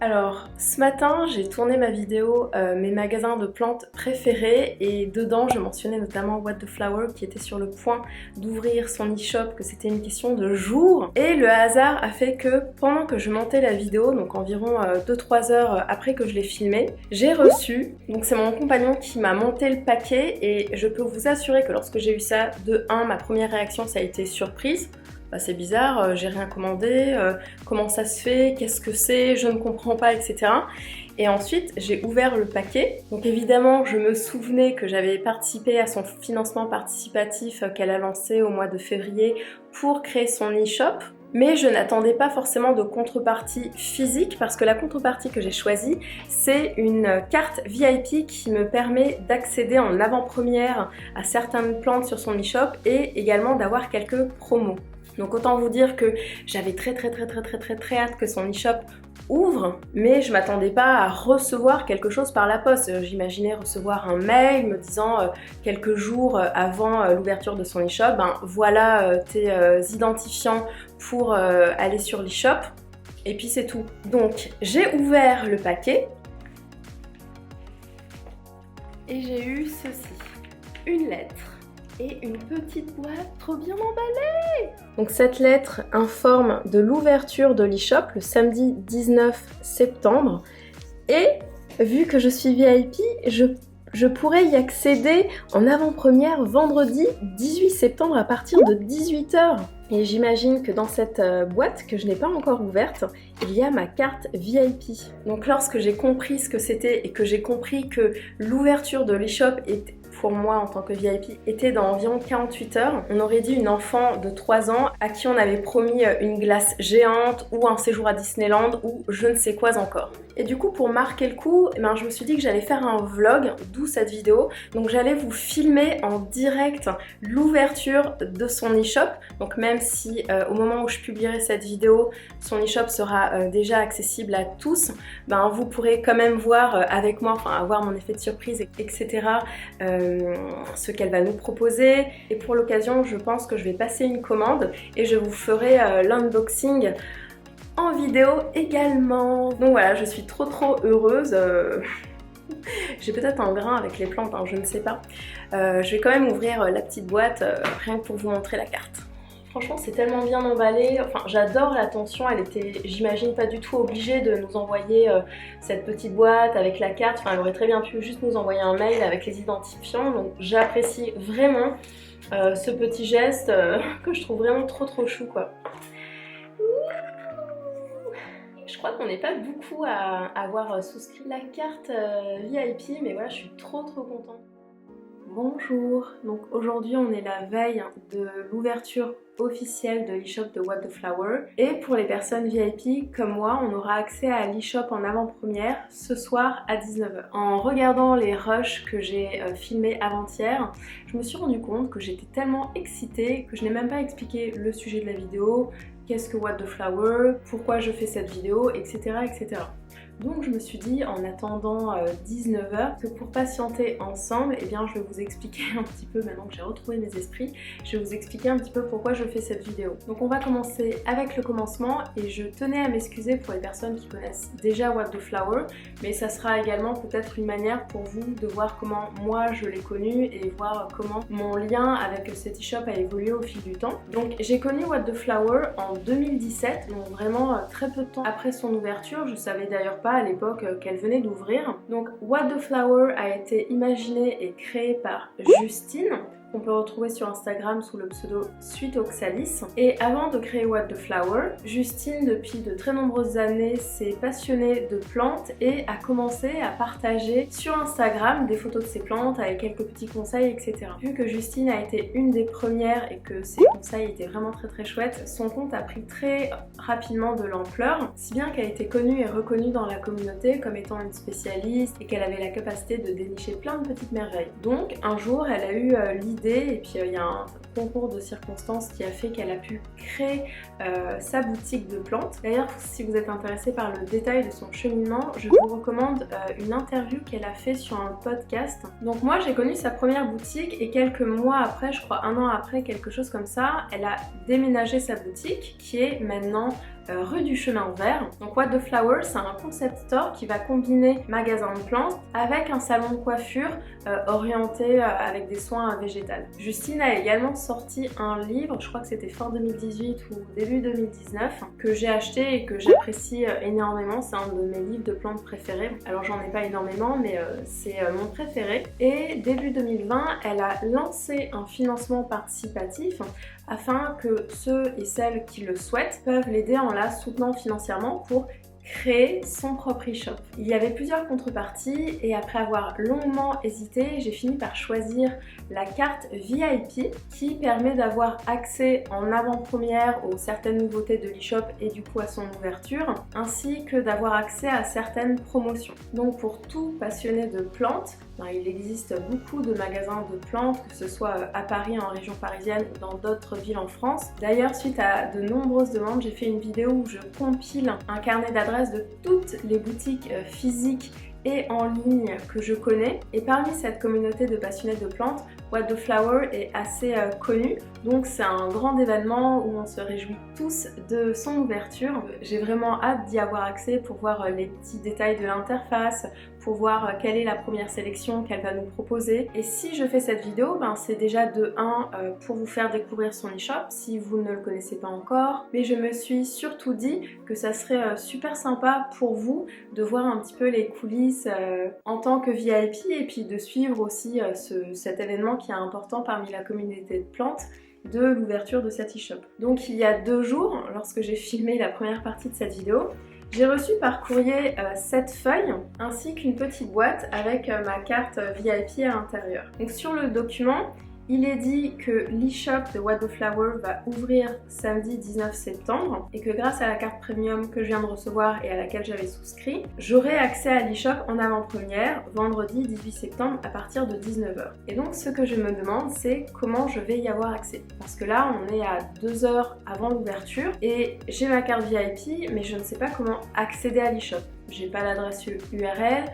Alors, ce matin, j'ai tourné ma vidéo mes magasins de plantes préférés et dedans, je mentionnais notamment What the Flower qui était sur le point d'ouvrir son e-shop, que c'était une question de jours. Et le hasard a fait que pendant que je montais la vidéo, donc environ 2-3 heures après que je l'ai filmée, j'ai reçu, donc c'est mon compagnon qui m'a monté le paquet et je peux vous assurer que lorsque j'ai eu ça, de 1, ma première réaction ça a été surprise. Bah, c'est bizarre, j'ai rien commandé, comment ça se fait, qu'est-ce que c'est, je ne comprends pas, etc. Et ensuite, j'ai ouvert le paquet. Donc évidemment, je me souvenais que j'avais participé à son financement participatif qu'elle a lancé au mois de février pour créer son e-shop. Mais je n'attendais pas forcément de contrepartie physique parce que la contrepartie que j'ai choisie, c'est une carte VIP qui me permet d'accéder en avant-première à certaines plantes sur son e-shop et également d'avoir quelques promos. Donc autant vous dire que j'avais très hâte que son e-shop ouvre, mais je m'attendais pas à recevoir quelque chose par la poste. J'imaginais recevoir un mail me disant quelques jours avant l'ouverture de son e-shop, ben voilà tes identifiants pour aller sur l'e-shop, et puis c'est tout. Donc j'ai ouvert le paquet et j'ai eu ceci, une lettre et une petite boîte trop bien emballée. Donc cette lettre informe de l'ouverture de l'e-shop le samedi 19 septembre et vu que je suis VIP, je pourrais y accéder en avant-première vendredi 18 septembre à partir de 18 h. Et j'imagine que dans cette boîte, que je n'ai pas encore ouverte, il y a ma carte VIP. Donc lorsque j'ai compris ce que c'était et que j'ai compris que l'ouverture de l'e-shop était, pour moi en tant que VIP, était dans environ 48 heures, on aurait dit une enfant de 3 ans à qui on avait promis une glace géante ou un séjour à Disneyland ou je ne sais quoi encore. Et du coup, pour marquer le coup, je me suis dit que j'allais faire un vlog, d'où cette vidéo. Donc j'allais vous filmer en direct l'ouverture de son e-shop. Donc même si au moment où je publierai cette vidéo, son e-shop sera déjà accessible à tous, vous pourrez quand même voir avec moi, enfin avoir mon effet de surprise, etc. Ce qu'elle va nous proposer. Et pour l'occasion, je pense que je vais passer une commande et je vous ferai l'unboxing en vidéo également. Donc voilà, je suis trop heureuse. J'ai peut-être un grain avec les plantes, je ne sais pas. Je vais quand même ouvrir la petite boîte rien que pour vous montrer la carte. Franchement, c'est tellement bien emballé. Enfin, j'adore l'attention. Elle était, j'imagine, pas du tout obligée de nous envoyer cette petite boîte avec la carte. Enfin, elle aurait très bien pu juste nous envoyer un mail avec les identifiants. Donc, j'apprécie vraiment ce petit geste que je trouve vraiment trop chou, quoi. Je crois qu'on n'est pas beaucoup à avoir souscrit la carte VIP, mais voilà, je suis trop contente. Bonjour, donc aujourd'hui on est la veille de l'ouverture officielle de l'e-shop de What the Flower et pour les personnes VIP comme moi, on aura accès à l'e-shop en avant-première ce soir à 19 h. En regardant les rushs que j'ai filmés avant-hier, je me suis rendu compte que j'étais tellement excitée que je n'ai même pas expliqué le sujet de la vidéo, qu'est-ce que What the Flower, pourquoi je fais cette vidéo, etc. Donc je me suis dit en attendant 19 h que pour patienter ensemble, je vais vous expliquer un petit peu, maintenant que j'ai retrouvé mes esprits, je vais vous expliquer un petit peu pourquoi je fais cette vidéo. Donc on va commencer avec le commencement et je tenais à m'excuser pour les personnes qui connaissent déjà What the Flower, mais ça sera également peut-être une manière pour vous de voir comment moi je l'ai connu et voir comment mon lien avec cet e-shop a évolué au fil du temps. Donc j'ai connu What the Flower en 2017, donc vraiment très peu de temps après son ouverture. Je savais d'ailleurs pas à l'époque qu'elle venait d'ouvrir. Donc What the Flower a été imaginé et créé par Justine, qu'on peut retrouver sur Instagram sous le pseudo Suite Oxalis. Et avant de créer What the Flower, Justine depuis de très nombreuses années s'est passionnée de plantes et a commencé à partager sur Instagram des photos de ses plantes avec quelques petits conseils, etc. Vu que Justine a été une des premières et que ses conseils étaient vraiment très chouettes, son compte a pris très rapidement de l'ampleur, si bien qu'elle a été connue et reconnue dans la communauté comme étant une spécialiste et qu'elle avait la capacité de dénicher plein de petites merveilles. Donc un jour elle a eu l'idée, et puis il y a concours de circonstances qui a fait qu'elle a pu créer sa boutique de plantes. D'ailleurs, si vous êtes intéressé par le détail de son cheminement, je vous recommande une interview qu'elle a fait sur un podcast. Donc moi j'ai connu sa première boutique et quelques mois après, je crois 1 an après, quelque chose comme ça, elle a déménagé sa boutique qui est maintenant rue du Chemin Vert. Donc What the Flower, c'est un concept store qui va combiner magasin de plantes avec un salon de coiffure orienté avec des soins végétaux. Justine a également sorti un livre, je crois que c'était fin 2018 ou début 2019, que j'ai acheté et que j'apprécie énormément. C'est un de mes livres de plantes préférés. Alors j'en ai pas énormément, mais c'est mon préféré. Et début 2020, elle a lancé un financement participatif afin que ceux et celles qui le souhaitent peuvent l'aider en la soutenant financièrement pour créer son propre e-shop. Il y avait plusieurs contreparties et après avoir longuement hésité, j'ai fini par choisir la carte VIP qui permet d'avoir accès en avant-première aux certaines nouveautés de l'e-shop et du coup à son ouverture, ainsi que d'avoir accès à certaines promotions. Donc pour tout passionné de plantes, il existe beaucoup de magasins de plantes, que ce soit à Paris, en région parisienne ou dans d'autres villes en France. D'ailleurs, suite à de nombreuses demandes, j'ai fait une vidéo où je compile un carnet d'adresses de toutes les boutiques physiques et en ligne que je connais. Et parmi cette communauté de passionnés de plantes, What the Flower est assez connu. Donc c'est un grand événement où on se réjouit tous de son ouverture. J'ai vraiment hâte d'y avoir accès pour voir les petits détails de l'interface, pour voir quelle est la première sélection qu'elle va nous proposer. Et si je fais cette vidéo, c'est déjà de 1 pour vous faire découvrir son e-shop si vous ne le connaissez pas encore. Mais je me suis surtout dit que ça serait super sympa pour vous de voir un petit peu les coulisses en tant que VIP et puis de suivre aussi cet événement qui est important parmi la communauté de plantes de l'ouverture de cet e-shop. Donc il y a 2 jours, lorsque j'ai filmé la première partie de cette vidéo, j'ai reçu par courrier cette feuille ainsi qu'une petite boîte avec ma carte VIP à l'intérieur. Donc sur le document, il est dit que l'e-shop de What the Flower va ouvrir samedi 19 septembre et que grâce à la carte premium que je viens de recevoir et à laquelle j'avais souscrit, j'aurai accès à l'e-shop en avant-première vendredi 18 septembre à partir de 19h. Et donc ce que je me demande, c'est comment je vais y avoir accès. Parce que là, on est à 2 heures avant l'ouverture et j'ai ma carte VIP, mais je ne sais pas comment accéder à l'e-shop. J'ai pas l'adresse URL,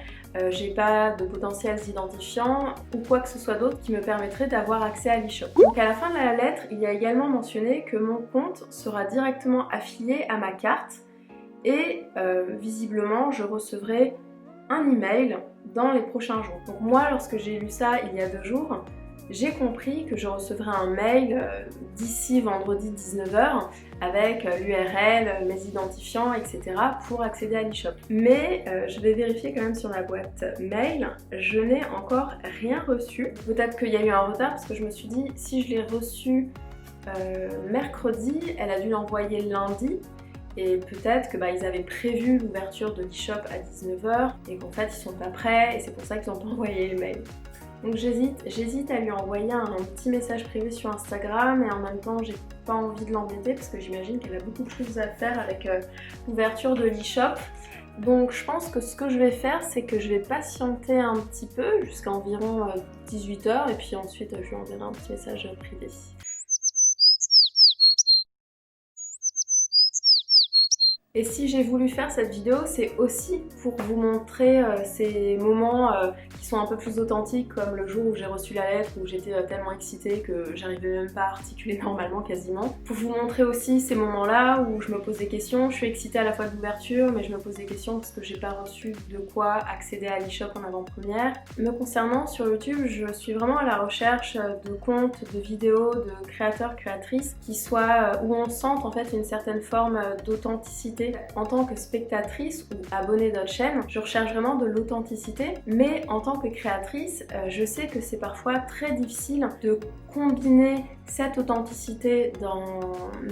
j'ai pas de potentiels identifiants ou quoi que ce soit d'autre qui me permettrait d'avoir accès à l'e-shop. Donc à la fin de la lettre, il y a également mentionné que mon compte sera directement affilié à ma carte et visiblement je recevrai un email dans les prochains jours. Donc moi, lorsque j'ai lu ça il y a 2 jours, j'ai compris que je recevrai un mail d'ici vendredi 19h avec l'URL, mes identifiants, etc. pour accéder à l'e-shop. Mais je vais vérifier quand même sur la boîte mail, je n'ai encore rien reçu. Peut-être qu'il y a eu un retard parce que je me suis dit si je l'ai reçu mercredi, elle a dû l'envoyer lundi. Et peut-être que ils avaient prévu l'ouverture de l'e-shop à 19h et qu'en fait ils sont pas prêts et c'est pour ça qu'ils n'ont pas envoyé le mail. Donc j'hésite à lui envoyer un petit message privé sur Instagram et en même temps j'ai pas envie de l'embêter parce que j'imagine qu'elle a beaucoup de choses à faire avec l'ouverture de l'e-shop. Donc je pense que ce que je vais faire, c'est que je vais patienter un petit peu jusqu'à environ 18h et puis ensuite je lui enverrai un petit message privé. Et si j'ai voulu faire cette vidéo, c'est aussi pour vous montrer ces moments qui sont un peu plus authentiques, comme le jour où j'ai reçu la lettre, où j'étais tellement excitée que j'arrivais même pas à articuler normalement quasiment. Pour vous montrer aussi ces moments-là où je me pose des questions, je suis excitée à la fois de l'ouverture, mais je me pose des questions parce que j'ai pas reçu de quoi accéder à l'e-shop en avant-première. Me concernant, sur YouTube, je suis vraiment à la recherche de comptes, de vidéos, de créateurs, créatrices qui soient où on sente en fait une certaine forme d'authenticité. En tant que spectatrice ou abonnée d'autres chaînes, je recherche vraiment de l'authenticité, mais en tant que créatrice, je sais que c'est parfois très difficile de combiner cette authenticité dans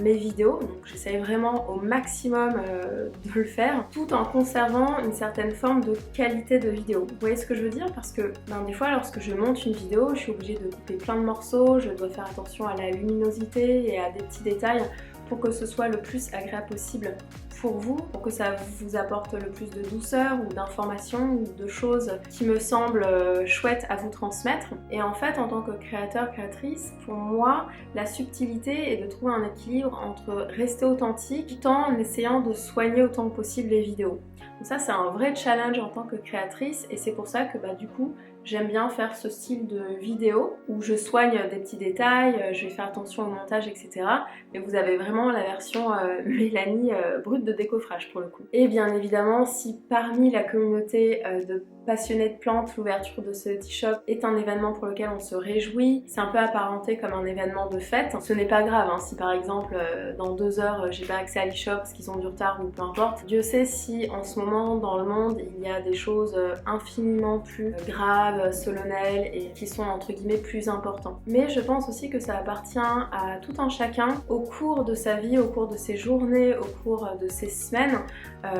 mes vidéos, donc j'essaye vraiment au maximum de le faire, tout en conservant une certaine forme de qualité de vidéo. Vous voyez ce que je veux dire? Parce que des fois, lorsque je monte une vidéo, je suis obligée de couper plein de morceaux, je dois faire attention à la luminosité et à des petits détails pour que ce soit le plus agréable possible pour vous, pour que ça vous apporte le plus de douceur ou d'informations ou de choses qui me semblent chouettes à vous transmettre. Et en fait, en tant que créateur, créatrice, pour moi, la subtilité est de trouver un équilibre entre rester authentique tout en essayant de soigner autant que possible les vidéos. Donc ça, c'est un vrai challenge en tant que créatrice et c'est pour ça que du coup, j'aime bien faire ce style de vidéo où je soigne des petits détails, je vais faire attention au montage, etc. Mais vous avez vraiment la version Mélanie brute de décoffrage pour le coup. Et bien évidemment, si parmi la communauté de passionnés de plantes, l'ouverture de ce e-shop est un événement pour lequel on se réjouit, c'est un peu apparenté comme un événement de fête. Ce n'est pas grave, hein, si par exemple dans 2 heures j'ai pas accès à l'e-shop parce qu'ils ont du retard ou peu importe. Dieu sait si en ce moment dans le monde il y a des choses infiniment plus graves, solennelles et qui sont entre guillemets plus importantes. Mais je pense aussi que ça appartient à tout un chacun au cours de sa vie, au cours de ses journées, au cours de ses semaines,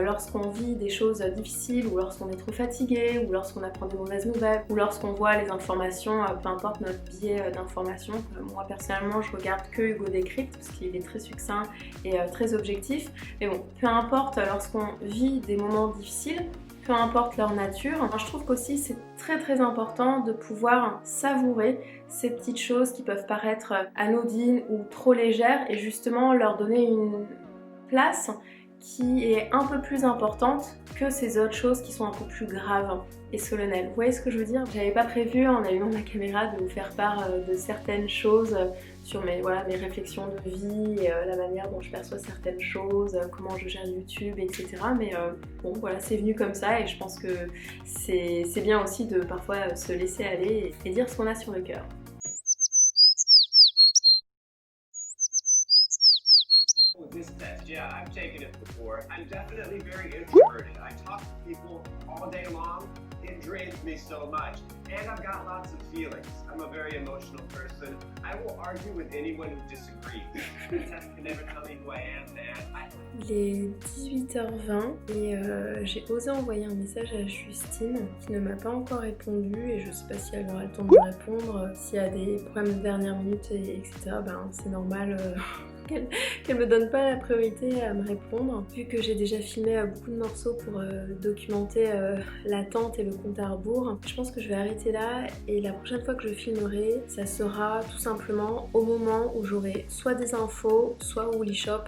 lorsqu'on vit des choses difficiles ou lorsqu'on est trop fatigué ou lorsqu'on apprend des mauvaises nouvelles ou lorsqu'on voit les informations, peu importe notre biais d'information. Moi personnellement je regarde que Hugo Décrypte parce qu'il est très succinct et très objectif. Mais bon, peu importe, lorsqu'on vit des moments difficiles, peu importe leur nature, je trouve qu'aussi c'est très important de pouvoir savourer ces petites choses qui peuvent paraître anodines ou trop légères et justement leur donner une place qui est un peu plus importante que ces autres choses qui sont un peu plus graves et solennelles. Vous voyez ce que je veux dire? J'avais pas prévu en allumant ma caméra de vous faire part de certaines choses sur mes réflexions de vie, la manière dont je perçois certaines choses, comment je gère YouTube, etc. Mais bon voilà, c'est venu comme ça et je pense que c'est bien aussi de parfois se laisser aller et dire ce qu'on a sur le cœur. This test, yeah, I've taken it before. I'm definitely very introverted. I talk to people all day long. It drains me so much. And I've got lots of feelings. I'm a very emotional person. I will argue with anyone who disagrees. The test can never tell me who I am, man. Il est 18h20 et j'ai osé envoyer un message à Justine qui ne m'a pas encore répondu et je sais pas si elle aura le temps de me répondre. S'il y a des problèmes de dernière minute, etc., c'est normal. Qu'elle me donne pas la priorité à me répondre. Vu que j'ai déjà filmé beaucoup de morceaux pour documenter l'attente et le compte à rebours, je pense que je vais arrêter là et la prochaine fois que je filmerai, ça sera tout simplement au moment où j'aurai soit des infos, soit où l'e-shop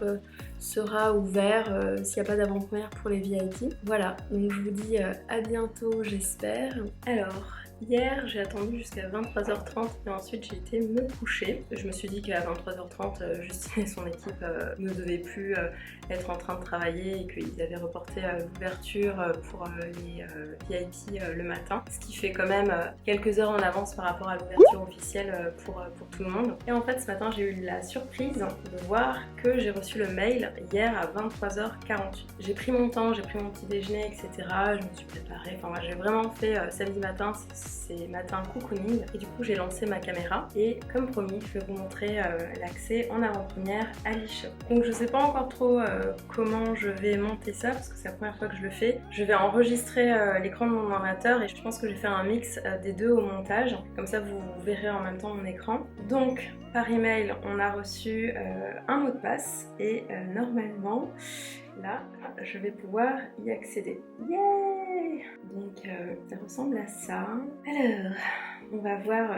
sera ouvert s'il n'y a pas d'avant-première pour les VIP. Voilà, donc je vous dis à bientôt j'espère. Alors, hier, j'ai attendu jusqu'à 23h30 et ensuite j'ai été me coucher. Je me suis dit qu'à 23h30, Justine et son équipe ne devaient plus être en train de travailler et qu'ils avaient reporté l'ouverture pour les VIP le matin. Ce qui fait quand même quelques heures en avance par rapport à l'ouverture officielle pour tout le monde. Et en fait, ce matin, j'ai eu la surprise de voir que j'ai reçu le mail hier à 23h48. J'ai pris mon temps, j'ai pris mon petit déjeuner, etc. Je me suis préparée. Enfin, moi, j'ai vraiment fait samedi matin, c'est matin cocooning. Et du coup, j'ai lancé ma caméra. Et comme promis, je vais vous montrer l'accès en avant-première à l'e-shop. Donc, je sais pas encore trop comment je vais monter ça parce que c'est la première fois que je le fais. Je vais enregistrer l'écran de mon ordinateur et je pense que je vais faire un mix des deux au montage. Comme ça, vous verrez en même temps mon écran. Donc, par email, on a reçu un mot de passe et normalement, là, je vais pouvoir y accéder. Yeah! Donc, ça ressemble à ça. Alors, on va voir.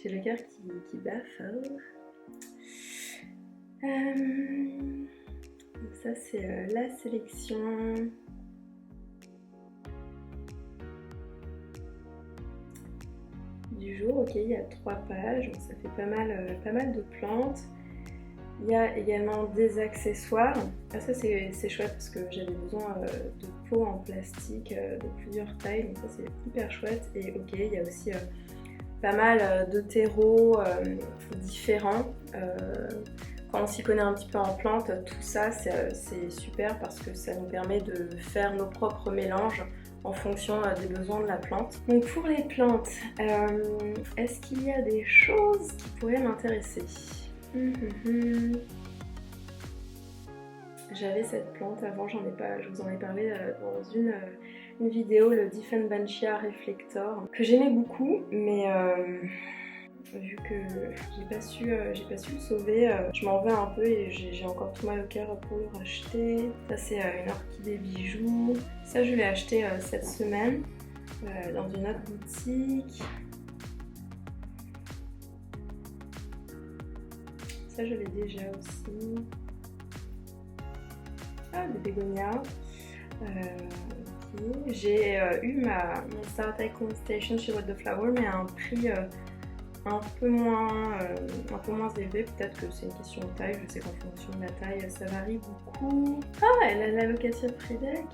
J'ai le cœur qui bat fort. Donc ça, c'est la sélection. Du jour, ok, il y a 3 pages, donc ça fait pas mal de plantes. Il y a également des accessoires. Ah, ça c'est chouette parce que j'avais besoin de pots en plastique de plusieurs tailles, donc ça c'est hyper chouette. Et ok, il y a aussi pas mal de terreaux différents. Quand on s'y connaît un petit peu en plantes, tout ça c'est super parce que ça nous permet de faire nos propres mélanges en fonction des besoins de la plante. Donc pour les plantes, est-ce qu'il y a des choses qui pourraient m'intéresser? J'avais cette plante avant, je vous en ai parlé dans une vidéo, le Dieffenbachia Reflector, que j'aimais beaucoup, mais vu que j'ai pas su le sauver. Je m'en veux un peu et j'ai encore tout mal au cœur pour le racheter. Ça c'est une orchidée bijou. Ça je l'ai acheté cette semaine dans une autre boutique. Ça je l'ai déjà aussi. Ah, des bégonias. Okay. J'ai eu mon Starlight Constellation chez What the Flower, mais à un prix un peu moins élevé. Peut-être que c'est une question de taille. Je sais qu'en fonction de la taille, ça varie beaucoup. Ah, elle a la location Prix Deck.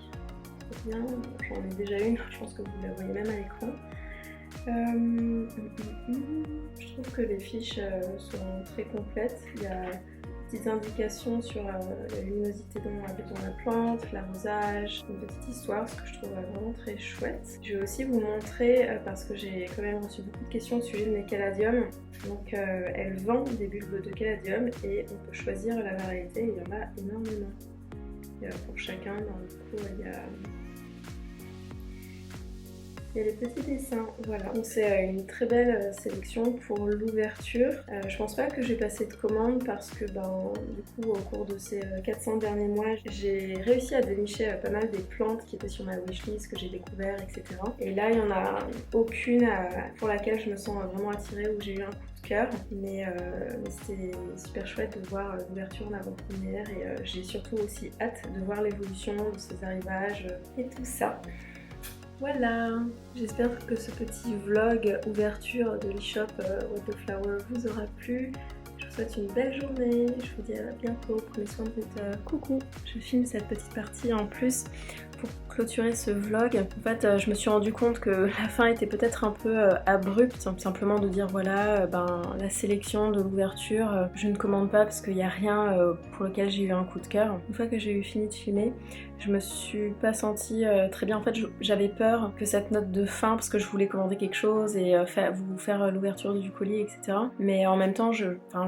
C'est bien. J'en ai déjà une. Je pense que vous la voyez même à l'écran. Je trouve que les fiches sont très complètes. Il y a petites indications sur la luminosité dont la plante, l'arrosage, une petite histoire, ce que je trouve vraiment très chouette. Je vais aussi vous montrer, parce que j'ai quand même reçu beaucoup de questions au sujet de mes caladiums. Donc elle vend des bulbes de caladium et on peut choisir la variété, il y en a énormément. Pour chacun, dans le coup, il y a les petits dessins, voilà. Donc c'est une très belle sélection pour l'ouverture. Je pense pas que j'ai passé de commandes parce que du coup au cours de ces 400 derniers mois, j'ai réussi à dénicher pas mal des plantes qui étaient sur ma wishlist, que j'ai découvert, etc. Et là il y en a aucune pour laquelle je me sens vraiment attirée, où j'ai eu un coup de cœur. Mais c'était super chouette de voir l'ouverture en avant-première et j'ai surtout aussi hâte de voir l'évolution de ces arrivages et tout ça. Voilà, j'espère que ce petit vlog ouverture de l'e-shop What the Flower vous aura plu. Je vous souhaite une belle journée, je vous dis à bientôt, prenez soin de votre coucou. Je filme cette petite partie en plus pour clôturer ce vlog. En fait, je me suis rendu compte que la fin était peut-être un peu abrupte, simplement de dire voilà, la sélection de l'ouverture, je ne commande pas parce qu'il n'y a rien pour lequel j'ai eu un coup de cœur. Une fois que j'ai eu fini de filmer, je me suis pas sentie très bien. En fait, j'avais peur que cette note de fin, parce que je voulais commander quelque chose et vous faire l'ouverture du colis, etc. Mais en même temps, je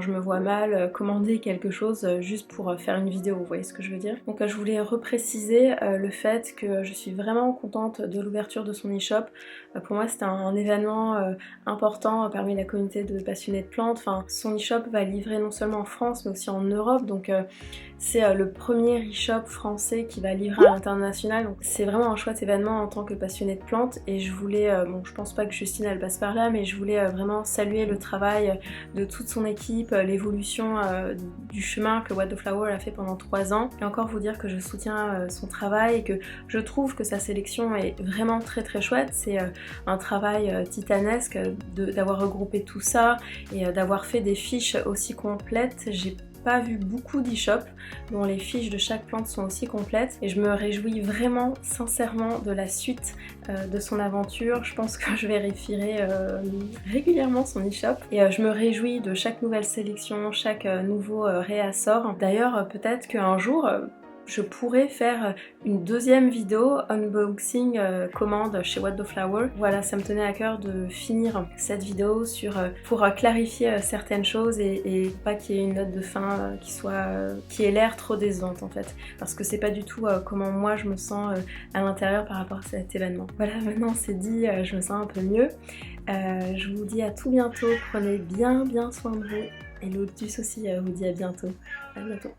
me vois mal commander quelque chose juste pour faire une vidéo, vous voyez ce que je veux dire. Donc je voulais repréciser le fait que je suis vraiment contente de l'ouverture de son e-shop. Pour moi, c'était un événement important parmi la communauté de passionnés de plantes. Enfin, son e-shop va livrer non seulement en France, mais aussi en Europe. Donc c'est le premier e-shop français qui va livrer à l'international, donc c'est vraiment un chouette événement en tant que passionnée de plantes. Et je voulais, je pense pas que Justine elle passe par là, mais je voulais vraiment saluer le travail de toute son équipe, l'évolution du chemin que What the Flower a fait pendant 3 ans, et encore vous dire que je soutiens son travail et que je trouve que sa sélection est vraiment très très chouette. C'est un travail titanesque d'avoir regroupé tout ça et d'avoir fait des fiches aussi complètes. J'ai pas vu beaucoup d'e-shop dont les fiches de chaque plante sont aussi complètes, et je me réjouis vraiment sincèrement de la suite de son aventure. Je pense que je vérifierai régulièrement son e-shop et je me réjouis de chaque nouvelle sélection, chaque nouveau réassort. D'ailleurs peut-être qu'un jour je pourrais faire une deuxième vidéo unboxing commande chez What the Flower. Voilà, ça me tenait à cœur de finir cette vidéo pour clarifier certaines choses et pas qu'il y ait une note de fin qui ait l'air trop décevante en fait, parce que c'est pas du tout comment moi je me sens à l'intérieur par rapport à cet événement. Voilà, maintenant c'est dit, je me sens un peu mieux. Je vous dis à tout bientôt, prenez bien soin de vous, et l'Otus aussi vous dit à bientôt. À bientôt.